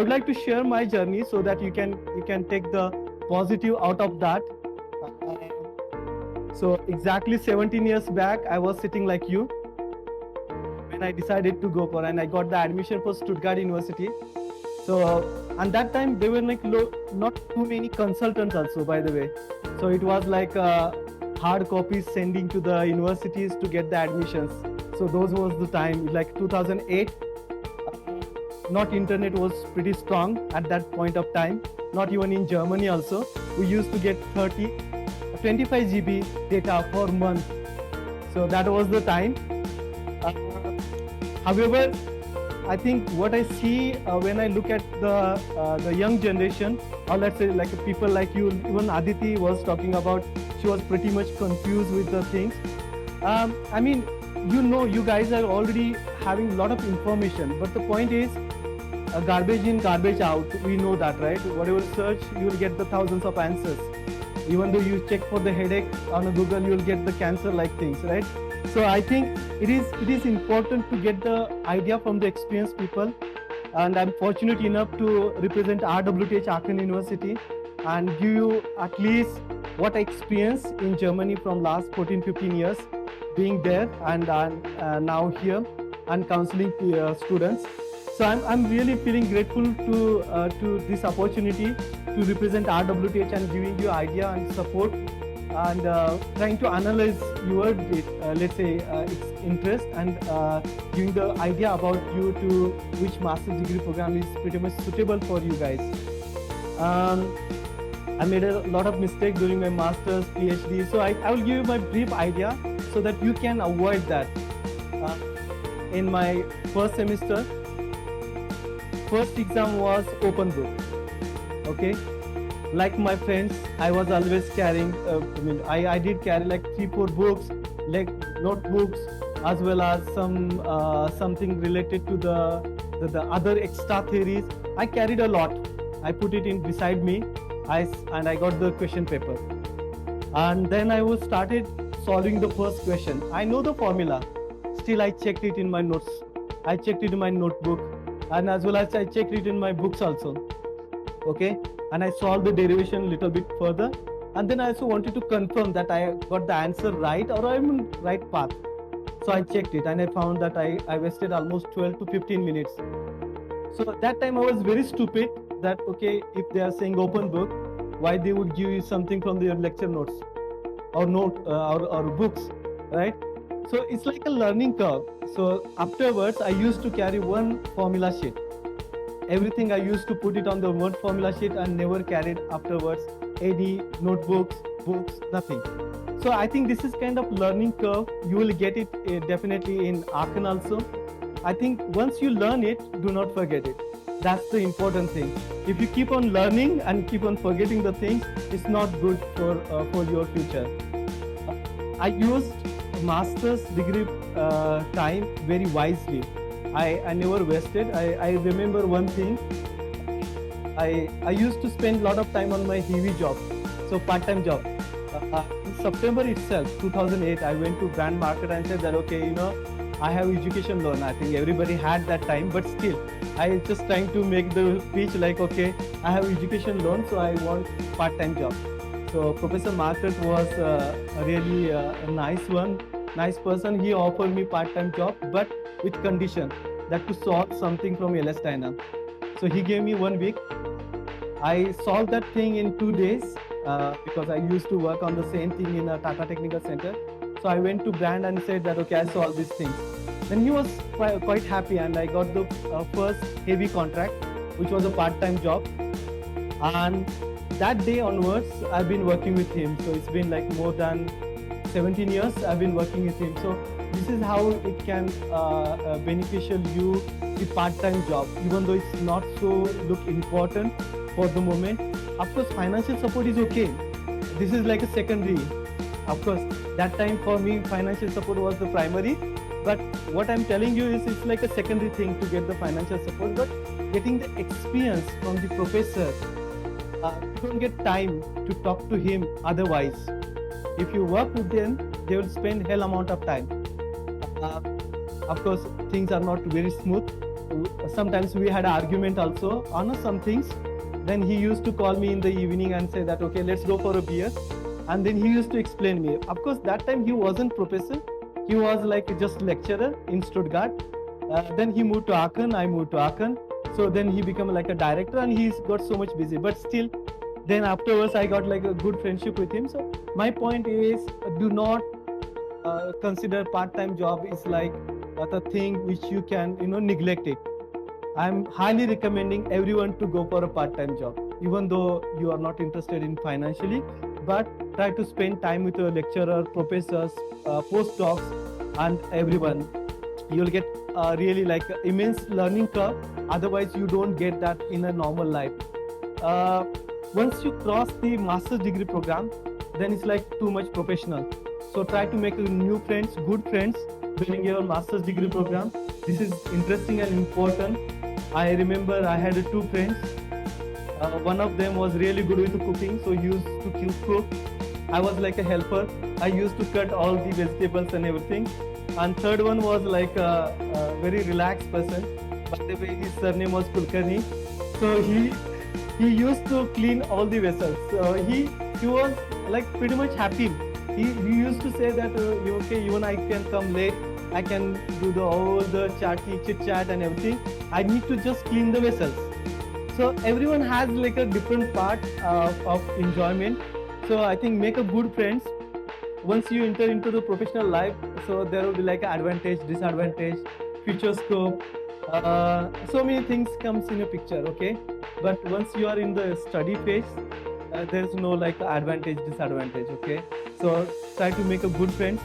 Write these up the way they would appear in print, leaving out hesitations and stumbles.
I would like to share my journey so that you can take the positive out of that. So exactly 17 years back, I was sitting like you when I decided to go for, and I got the admission for Stuttgart University. So and that time there were like not too many consultants also, by the way. So it was like hard copies sending to the universities to get the admissions. So those was the time, like 2008. Not internet was pretty strong at that point of time. Not even in Germany also. We used to get 25 GB data per month. So that was the time. However, I think what I see when I look at the young generation, or let's say like people like you, even Aditi was talking about, she was pretty much confused with the things. I mean, you guys are already having a lot of information, but the point is, garbage in, garbage out. We know that, right? Whatever search, you will get the thousands of answers. Even though you check for the headache on Google, you will get the cancer-like things, right? So I think it is important to get the idea from the experienced people. And I'm fortunate enough to represent RWTH Aachen University and give you at least what I experienced in Germany from last 14-15 years, being there and now here and counseling students. So I'm really feeling grateful to this opportunity to represent RWTH and giving you idea and support and trying to analyze your let's say its interest and giving the idea about you to which master's degree program is pretty much suitable for you guys. I made a lot of mistakes during my master's, PhD, so I will give you my brief idea so that you can avoid that. In my first semester, first exam was open book. Okay, like my friends, I was always carrying. I did carry like 3-4 books, like notebooks, as well as something related to the other extra theories. I carried a lot. I put it in beside me, and I got the question paper. And then I was started solving the first question. I know the formula. Still, I checked it in my notes. I checked it in my notebook, and as well as I checked it in my books also. Okay, and I solved the derivation a little bit further, and then I also wanted to confirm that I got the answer right or I'm in right path. So I checked it and I found that I wasted almost 12 to 15 minutes. So at that time I was very stupid that okay, if they are saying open book, why they would give you something from their lecture notes or or books, right? So it's like a learning curve. So afterwards I used to carry one formula sheet. Everything I used to put it on the one formula sheet and never carried afterwards any notebooks, books, nothing. So I think this is kind of learning curve. You will get it definitely in Aachen also. I think once you learn it, do not forget it. That's the important thing. If you keep on learning and keep on forgetting the things, it's not good for your future. I used master's degree time very wisely. I never wasted. I remember one thing. I used to spend a lot of time on my heavy job, so part-time job. In September itself, 2008, I went to brand market and said that okay, I have education loan. I think everybody had that time, but still, I just trying to make the pitch like okay, I have education loan, so I want part-time job. So Professor Market was really a nice one, nice person. He offered me part-time job, but with condition that to solve something from Elasteiner. So he gave me 1 week. I solved that thing in 2 days because I used to work on the same thing in a Tata Technical Center. So I went to brand and said that okay, I solved these things. Then he was quite happy, and I got the first heavy contract, which was a part-time job. And that day onwards, I've been working with him. So it's been like more than 17 years I've been working with him. So this is how it can beneficial you the part-time job, even though it's not so look important for the moment. Of course, financial support is okay. This is like a secondary. Of course, that time for me, financial support was the primary. But what I'm telling you is it's like a secondary thing to get the financial support. But getting the experience from the professor, you don't get time to talk to him otherwise. If you work with them, they will spend hell amount of time. Of course, things are not very smooth. sometimes we had an argument also on some things. Then he used to call me in the evening and say that, okay, let's go for a beer. And then he used to explain me. Of course, that time he wasn't professor. He was like just lecturer in Stuttgart. Then he moved to Aachen. I moved to Aachen. So then he became like a director, and he's got so much busy. But still, then afterwards I got like a good friendship with him. So my point is, do not consider part-time job is like the thing which you can neglect it. I'm highly recommending everyone to go for a part-time job, even though you are not interested in financially, but try to spend time with your lecturer, professors, postdocs, and everyone. You'll get really like immense learning curve. Otherwise, you don't get that in a normal life. Once you cross the master's degree program, then it's like too much professional. So try to make new friends, good friends during your master's degree program. This is interesting and important. I remember I had two friends. One of them was really good with cooking, so he used to cook. I was like a helper. I used to cut all the vegetables and everything. And third one was like a very relaxed person. By the way, his surname was Kulkarni. So he used to clean all the vessels. So he was like pretty much happy. He used to say that okay, even I can come late. I can do all the chit chat and everything. I need to just clean the vessels. So everyone has like a different part of enjoyment. So I think make a good friends. Once you enter into the professional life, so there will be like advantage, disadvantage, future scope. So many things comes in a picture, okay? But once you are in the study phase, there's no like advantage, disadvantage, okay? So try to make a good friends,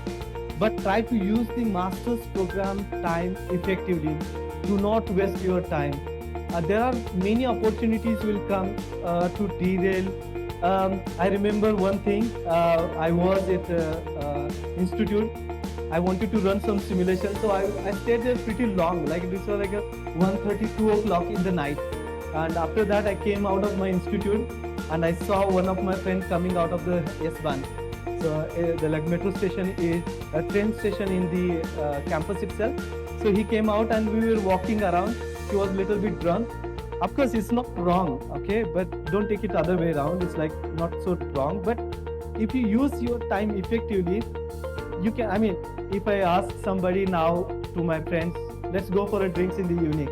but try to use the master's program time effectively. Do not waste your time. There are many opportunities will come to derail. I remember one thing. I was at institute. I wanted to run some simulation, so I stayed there pretty long. Like this was like a 1:30, 2 o'clock in the night. And after that, I came out of my institute, and I saw one of my friends coming out of the S-Bahn. So the like metro station is a train station in the campus itself. So he came out, and we were walking around. He was a little bit drunk. Of course, it's not wrong, okay? But don't take it other way around. It's like not so wrong. But if you use your time effectively, you can. I mean, if I ask somebody now to my friends, let's go for a drinks in the evening.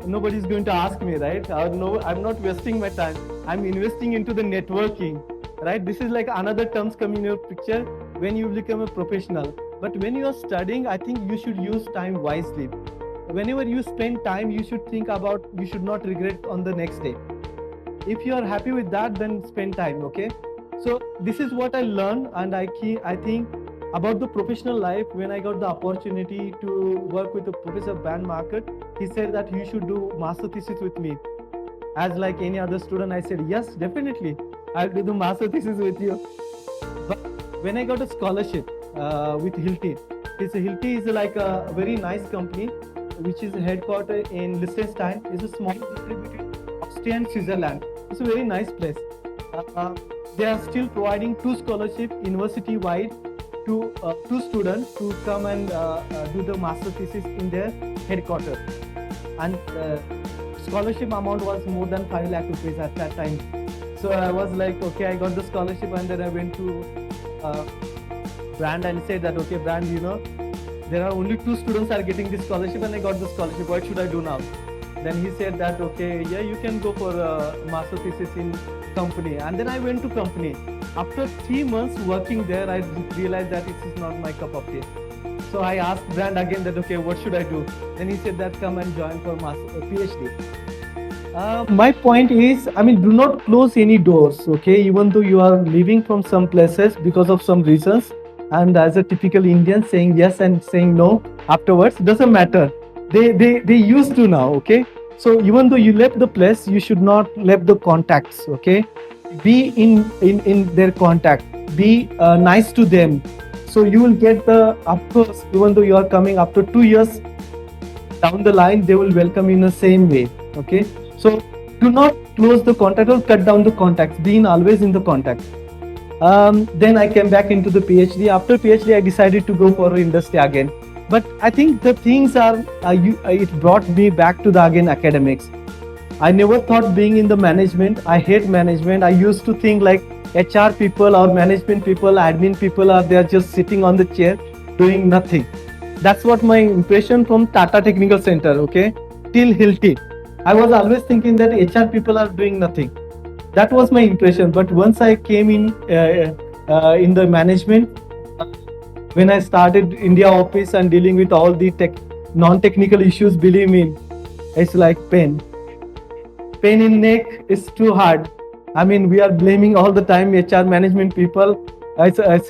Nobody's going to ask me, right? No, I'm not wasting my time. I'm investing into the networking, right? This is like another terms come in your picture when you become a professional. But when you are studying, I think you should use time wisely. Whenever you spend time, you should think about, you should not regret on the next day. If you are happy with that, then spend time, okay? So this is what I learned, and I think about the professional life. When I got the opportunity to work with Professor Van Market, he said that you should do master thesis with me. As like any other student, I said, yes, definitely, I'll do the master thesis with you. But when I got a scholarship with Hilti, Hilti is like a very nice company, which is headquartered in Liechtenstein. It's a small country between Austria and Switzerland. It's a very nice place. They are still providing 2 scholarships university-wide to 2 students to come and do the master thesis in their headquarters. And scholarship amount was more than 5 lakh rupees at that time. So I was like, okay, I got the scholarship, and then I went to Brand and said that, okay, Brand, there are only 2 students are getting this scholarship, and I got the scholarship. What should I do now? Then he said that, okay, yeah, you can go for a master thesis in company. And then I went to company. After 3 months working there, I realized that it is not my cup of tea. So I asked Brand again that, okay, what should I do? Then he said that come and join for PhD. My point is, I mean, do not close any doors, okay? Even though you are leaving from some places because of some reasons, and as a typical Indian, saying yes and saying no afterwards doesn't matter. They used to now, okay? So even though you left the place, you should not left the contacts, okay? Be in their contact. Be nice to them. So you will get the, of course, even though you are coming after 2 years down the line, they will welcome you in the same way, okay? So do not close the contact or cut down the contacts. Be always in the contact. Then I came back into the PhD. After PhD, I decided to go for industry again. But I think the things are, it brought me back to the again academics. I never thought being in the management. I hate management. I used to think like HR people or management people, admin people are there just sitting on the chair doing nothing. That's what my impression from Tata Technical Center, okay, till Hilti. I was always thinking that HR people are doing nothing. That was my impression. But once I came in the management, when I started India office and dealing with all the non-technical issues, believe me, it's like pain. Pain in neck is too hard. I mean, we are blaming all the time HR management people. It's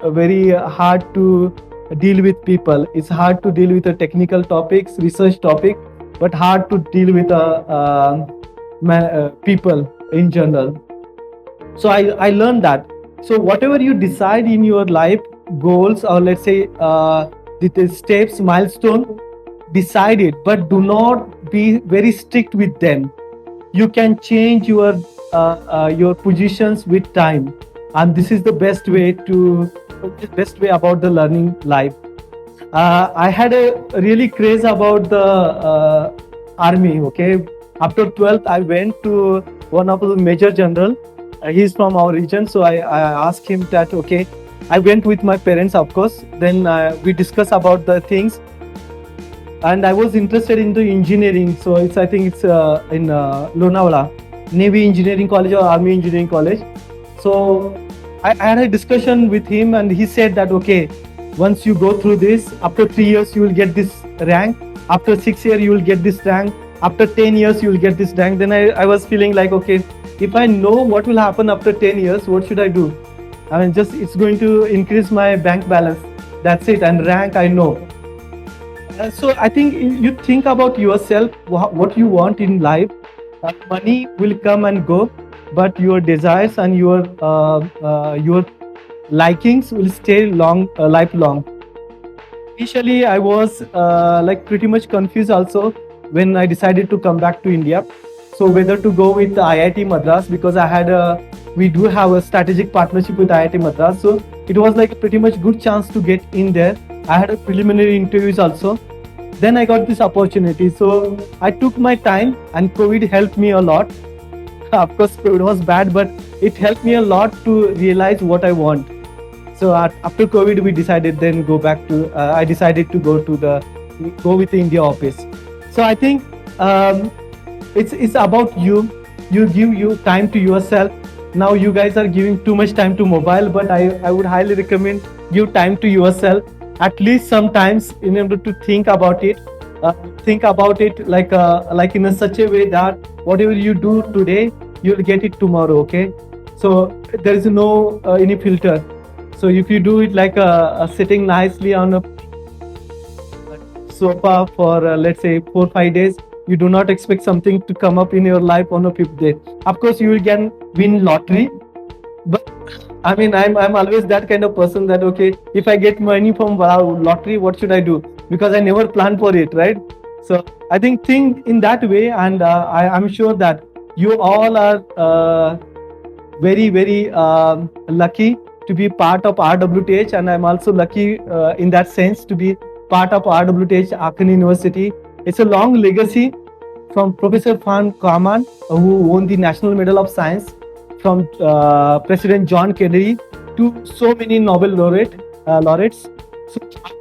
very hard to deal with people. It's hard to deal with the technical topics, research topic, but hard to deal with people in general. So I learned that. So whatever you decide in your life, goals, or let's say the steps, milestone, decide it, but do not be very strict with them. You can change your positions with time, and this is the best way about the learning life. I had a really craze about the army. Okay, after 12th, I went to one of the major general. He's from our region, so I asked him that. Okay, I went with my parents, of course. Then we discussed about the things, and I was interested in the engineering. So I think it's in Lonavala, Navy Engineering College or Army Engineering College. So I had a discussion with him, and he said that okay, once you go through this, after 3 years you will get this rank. After 6 years you will get this rank. After 10 years you will get this rank. Then I was feeling like, okay, if I know what will happen after 10 years, what should I do? I mean, just it's going to increase my bank balance. That's it. And rank, I know. So I think you think about yourself, what you want in life. Money will come and go, but your desires and your likings will stay lifelong. Initially, I was like pretty much confused also when I decided to come back to India. So whether to go with IIT Madras, because we do have a strategic partnership with IIT Madras. So it was like a pretty much good chance to get in there. I had a preliminary interviews also. Then I got this opportunity. So I took my time, and COVID helped me a lot. Of course, COVID was bad, but it helped me a lot to realize what I want. So after COVID, we decided then go back to. I decided to go with the India office. So I think it's about you. You give you time to yourself. Now you guys are giving too much time to mobile, but I would highly recommend give time to yourself. At least sometimes in order to think about it. Think about it like in such a way that whatever you do today, you'll get it tomorrow. Okay, so there is no any filter. So if you do it like sitting nicely on a sofa for let's say 4-5 days, you do not expect something to come up in your life on a 5th day. Of course, you can win lottery, but I mean, I'm always that kind of person that okay, if I get money from lottery, what should I do? Because I never plan for it, right? So I think in that way, and I'm sure that you all are very very lucky to be part of RWTH, and I'm also lucky in that sense to be part of RWTH Aachen University. It's a long legacy from Professor Van Karman, who won the National Medal of Science, from President John Kennedy to so many Nobel laureates. So I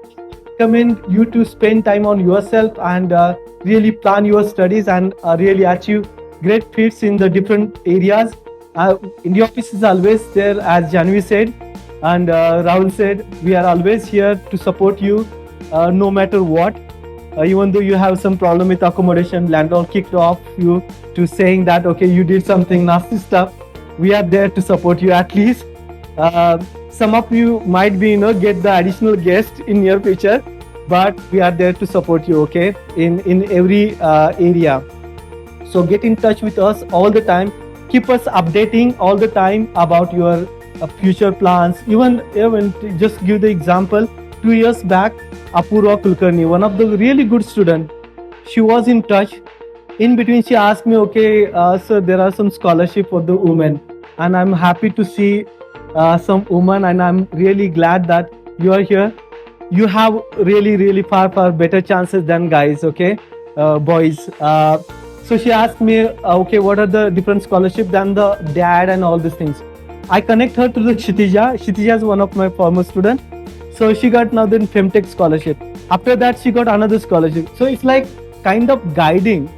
recommend you to spend time on yourself and really plan your studies and really achieve great feats in the different areas. India office is always there, as Janvi said, and Rahul said, we are always here to support you no matter what. Even though you have some problem with accommodation, landlord kicked off you to saying that okay, you did something nasty stuff, we are there to support you. At least some of you might be get the additional guest in near future, but we are there to support you, okay, in every area. So get in touch with us all the time. Keep us updating all the time about your future plans. Even just give the example, 2 years back, Apurva Kulkarni, one of the really good students, she was in touch. In between, she asked me, okay, sir, there are some scholarship for the women, and I'm happy to see some women, and I'm really glad that you are here. you have really far better chances than guys, okay, boys. So she asked me, okay, what are the different scholarship than the dad and all these things. I connect her to the Kshitija is one of my former student. So she got now the femtech scholarship. After that she got another scholarship. So it's like kind of guiding.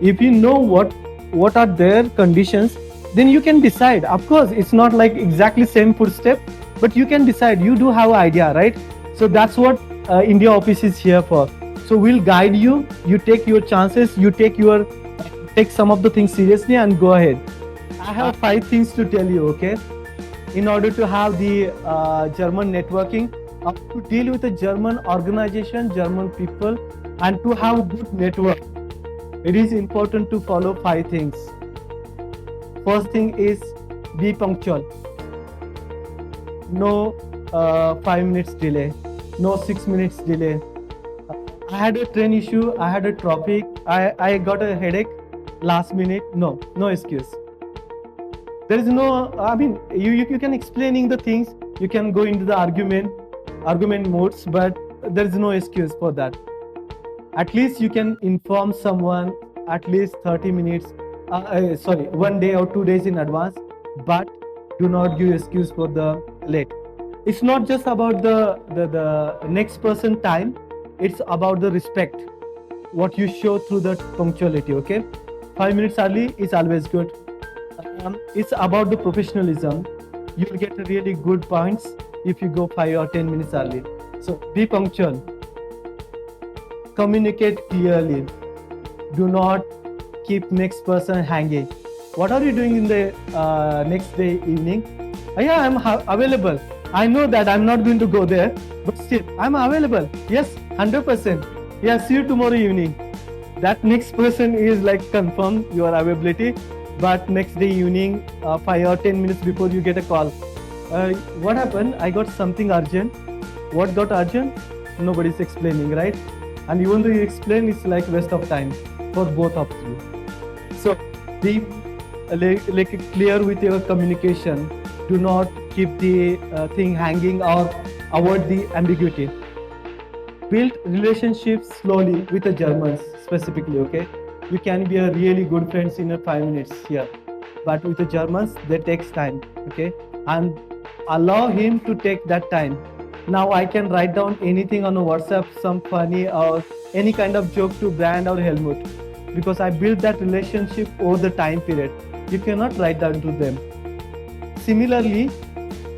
If you know what are their conditions, then you can decide. Of course it's not like exactly same footstep, but you can decide. You do have an idea, right? So that's what India office is here for. So we'll guide you. You take your chances. You take some of the things seriously and go ahead. I have 5 things to tell you, okay? In order to have the German networking, to deal with a German organization, German people, and to have good network, it is important to follow 5 things. First thing is be punctual. No 5 minutes delay, no 6 minutes delay. I had a train issue, I had a traffic, I got a headache last minute. No excuse. There is no, I mean, you can explaining the things, you can go into the argument modes, but there is no excuse for that. At least you can inform someone at least 30 minutes, 1 day or 2 days in advance, but do not give excuse for the late. It's not just about the next person time, it's about the respect, what you show through the punctuality, okay? 5 minutes early is always good. It's about the professionalism. You'll get really good points if you go 5 or 10 minutes early. So be punctual. Communicate clearly. Do not keep next person hanging. What are you doing in the next day evening? Yeah, I'm available. I know that I'm not going to go there, but still I'm available. Yes, 100%. Yeah, see you tomorrow evening. That next person is like confirm your availability, but next day evening, 5 or 10 minutes before you get a call. What happened? I got something urgent. What got urgent? Nobody's explaining, right? And even though you explain, it's like waste of time for both of you. So be like clear with your communication. Do not keep the thing hanging or avoid the ambiguity. Build relationships slowly with the Germans specifically, okay? You can be a really good friends in 5 minutes here, but with the Germans, that takes time, okay? And allow him to take that time. Now I can write down anything on a WhatsApp, some funny or any kind of joke to Brand or Helmut, because I built that relationship over the time period. You cannot write down to them. Similarly,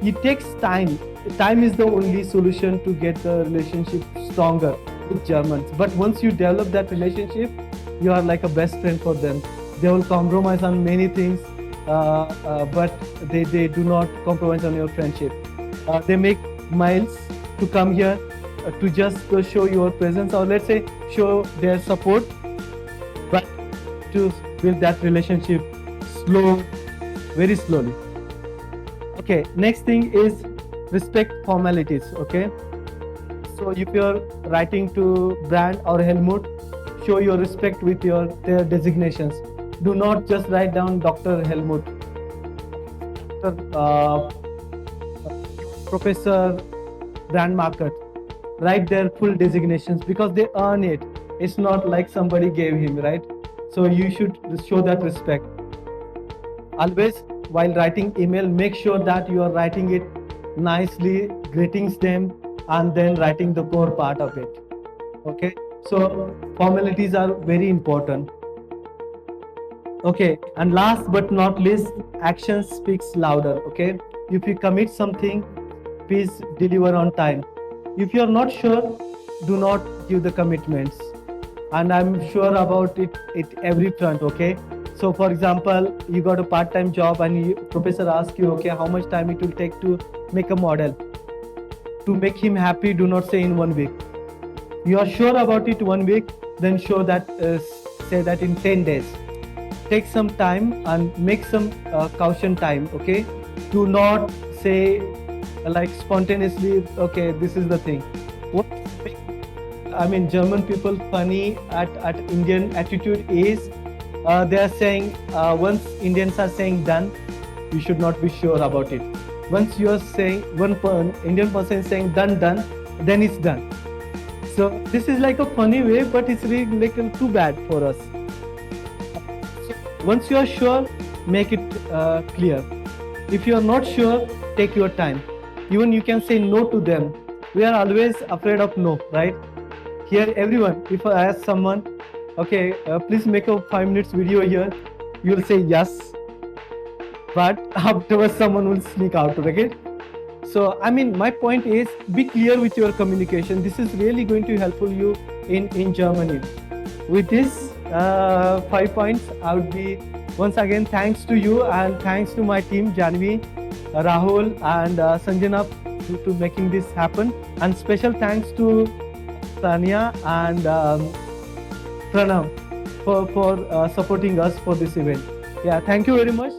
it takes time. Time is the only solution to get the relationship stronger with Germans. But once you develop that relationship, you are like a best friend for them. They will compromise on many things, but they do not compromise on your friendship. They make miles to come here to just show your presence, or let's say show their support, but to build that relationship very slowly. Okay, next thing is respect formalities, okay? So if you're writing to Brand or Helmut, show your respect with their designations. Do not just write down Dr. Helmut, Professor Brand Market. Write their full designations because they earn it. It's not like somebody gave him, right? So you should show that respect. Always, while writing email, make sure that you are writing it nicely, greetings them, and then writing the core part of it. Okay, so formalities are very important. Okay, and last but not least, action speaks louder. Okay, if you commit something, please deliver on time. If you are not sure, do not give the commitments. And I'm sure about it every front. Okay, so for example, you got a part-time job and professor asks you, okay, how much time it will take to make a model. To make him happy, do not say in 1 week. You are sure about it 1 week, then show that, say that in 10 days. Take some time and make some caution time, okay? Do not say like spontaneously, okay, this is the thing. What I mean, German people funny at Indian attitude is they are saying, once Indians are saying done, you should not be sure about it. Once you are saying, Indian person is saying done, then it's done. So this is like a funny way, but it's really like too bad for us. Once you are sure, make it clear. If you are not sure, take your time. Even you can say no to them. We are always afraid of no, right? Here, everyone, if I ask someone, okay, please make a 5 minutes video here, you will say yes. But afterwards, someone will sneak out, okay? So, I mean, my point is, be clear with your communication. This is really going to help you in Germany. With this 5 points, I would be once again thanks to you and thanks to my team, Janvi, Rahul and Sanjana to making this happen. And special thanks to Tanya and Pranam for supporting us for this event. Yeah, thank you very much.